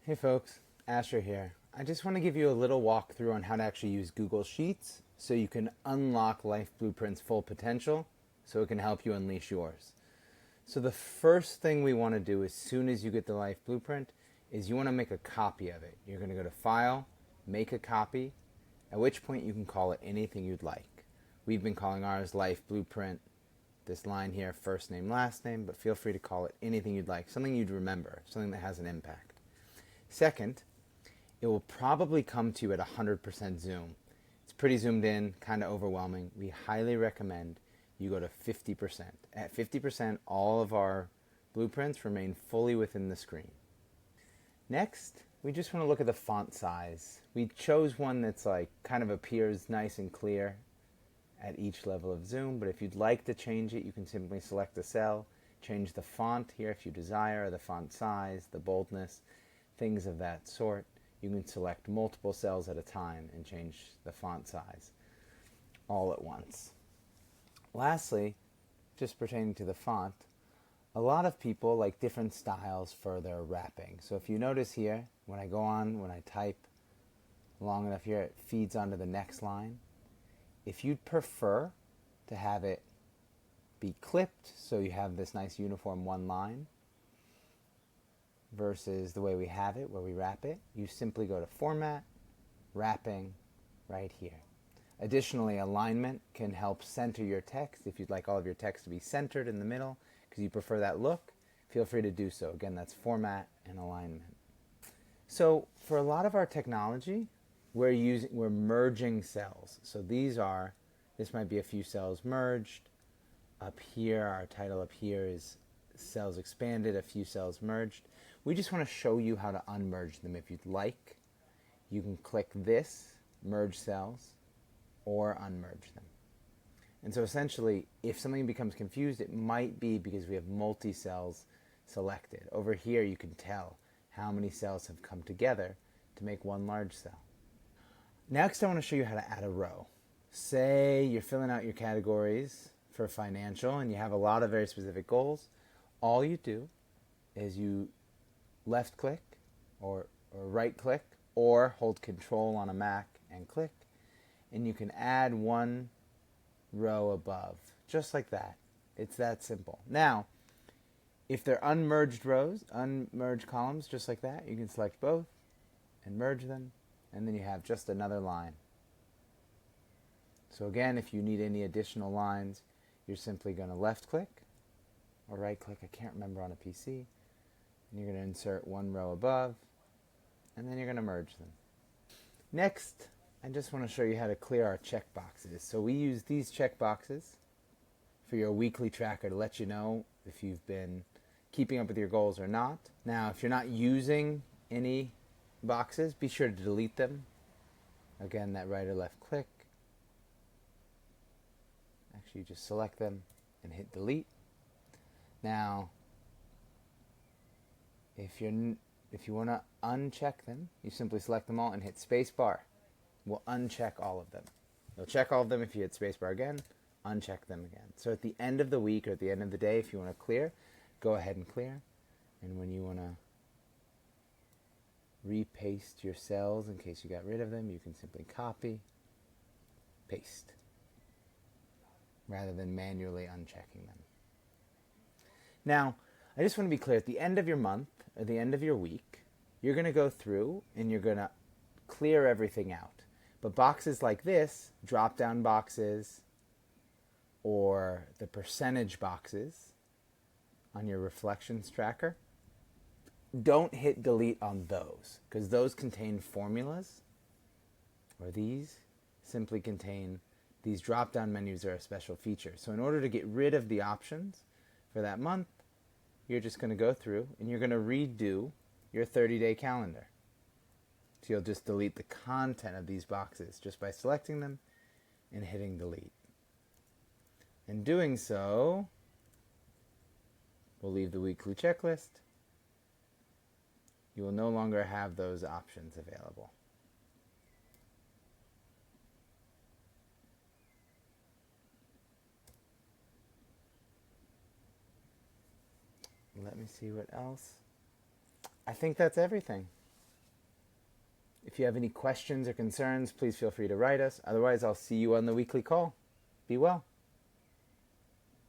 Hey folks, Asher here. I just want to give you a little walkthrough on how to actually use Google Sheets so you can unlock Life Blueprint's full potential so it can help you unleash yours. So the first thing we want to do as soon as you get the Life Blueprint is you want to make a copy of it. You're going to go to File, Make a Copy, at which point you can call it anything you'd like. We've been calling ours Life Blueprint, this line here, first name, last name, but feel free to call it anything you'd like, something you'd remember, something that has an impact. Second, it will probably come to you at 100% zoom. It's pretty zoomed in, kind of overwhelming. We highly recommend you go to 50%. At 50%, all of our blueprints remain fully within the screen. Next, we just want to look at the font size. We chose one that's like kind of appears nice and clear at each level of zoom, but if you'd like to change it, you can simply select a cell, change the font here if you desire, the font size, the boldness, things of that sort. You can select multiple cells at a time and change the font size all at once. Lastly, just pertaining to the font, a lot of people like different styles for their wrapping. So if you notice here, when I type long enough here, it feeds onto the next line. If you'd prefer to have it be clipped so you have this nice uniform one line, versus the way we have it, where we wrap it, you simply go to Format, Wrapping, right here. Additionally, alignment can help center your text. If you'd like all of your text to be centered in the middle, because you prefer that look, feel free to do so. Again, that's Format and Alignment. So for a lot of our technology, we're merging cells. So this might be a few cells merged. Up here, our title up here is cells expanded, a few cells merged. We just want to show you how to unmerge them. If you'd like, you can click this, merge cells, or unmerge them. And so essentially, if something becomes confused, it might be because we have multi-cells selected. Over here, you can tell how many cells have come together to make one large cell. Next, I want to show you how to add a row. Say you're filling out your categories for financial and you have a lot of very specific goals. All you do is you left click or right click or hold Control on a Mac and click, and you can add one row above, just like that. It's that simple. Now, if they're unmerged rows, unmerged columns, just like that, you can select both and merge them, and then you have just another line. So again, if you need any additional lines, you're simply going to left click or right click, I can't remember on a PC, and you're going to insert one row above, and then you're going to merge them. Next, I just want to show you how to clear our checkboxes. So we use these checkboxes for your weekly tracker to let you know if you've been keeping up with your goals or not. Now, if you're not using any boxes, be sure to delete them. Again, that right or left click. Actually, you just select them and hit delete. Now, if you want to uncheck them, you simply select them all and hit spacebar. We'll uncheck all of them. You'll check all of them if you hit spacebar again, uncheck them again. So at the end of the week or at the end of the day, if you want to clear, go ahead and clear. And when you want to repaste your cells in case you got rid of them, you can simply copy, paste, rather than manually unchecking them. Now, I just want to be clear, at the end of your month, or the end of your week, you're going to go through and you're going to clear everything out. But boxes like this, drop-down boxes, or the percentage boxes on your reflections tracker, don't hit delete on those, because those contain formulas, or these simply contain, these drop-down menus are a special feature. So in order to get rid of the options for that month, you're just going to go through and you're going to redo your 30-day calendar. So you'll just delete the content of these boxes just by selecting them and hitting delete. In doing so, we'll leave the weekly checklist. You will no longer have those options available. Let me see what else. I think that's everything. If you have any questions or concerns, please feel free to write us. Otherwise, I'll see you on the weekly call. Be well.